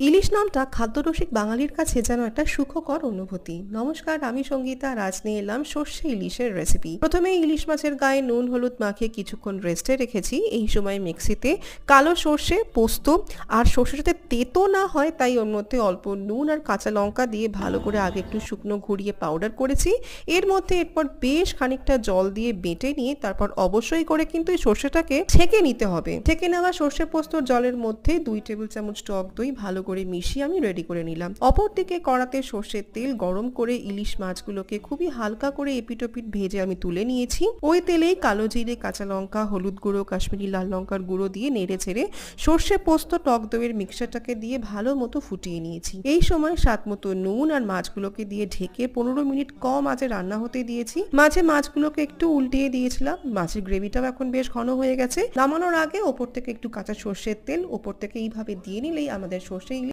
ইলিশ নামটা খাদ্যরসিক বাঙালির কাছে যেন একটা সুখকর অনুভূতি। নমস্কার, আমি সঙ্গীতা। আজ নিয়ে এলাম সর্ষে ইলিশের রেসিপি। প্রথমে ইলিশ মাছের গায়ে নুন হলুদ মাখিয়ে কিছুক্ষণ রেস্টে রেখেছি। এই সময় মিক্সিতে কালো সর্ষে, পোস্ত আর সর্ষের সাথে তেতো না হয় তাই ওর মধ্যে অল্প নুন আর কাঁচা লঙ্কা দিয়ে ভালো করে আগে একটু শুকনো ঘুরিয়ে পাউডার করেছি। এরপর বেশ খানিকটা জল দিয়ে বেটে নিয়ে তারপর অবশ্যই করে কিন্তু এই সর্ষেটাকে ছেঁকে নিতে হবে। ছেঁকে নেওয়া সর্ষে পোস্তর জলের মধ্যে 2 টেবিল চামচ টক দই ভালো করে মিশিয়ে আমি রেডি করে নিলাম। অপরদিকে কড়াতে সর্ষের তেল গরম করে ইলিশ মাছগুলোকে খুবই হালকা করে এপিটোপিট ভেজে আমি তুলে নিয়েছি। ওই তেলেই কালো জিরে, কাঁচা লঙ্কা, হলুদ গুঁড়ো, কাশ্মীরি লাল লঙ্কার গুঁড়ো দিয়ে নেড়ে ছেড়ে সর্ষে পোস্ত টক দইয়ের মিক্সচারটাকে দিয়ে ভালো মতো ফুটিয়ে নিয়েছি। এই সময় স্বাদ মতো নুন আর মাছগুলোকে দিয়ে ঢেকে 15 মিনিট কম আঁচে রান্না হতে দিয়েছি। মাঝে মাছগুলোকে একটু উল্টিয়ে দিয়েছিলাম। মাছের গ্রেভিটাও এখন বেশ ঘন হয়ে গেছে। নামানোর আগে ওপর থেকে একটু কাঁচা সর্ষের তেল ওপর থেকে এইভাবে দিয়ে নিলেই আমাদের সর্ষে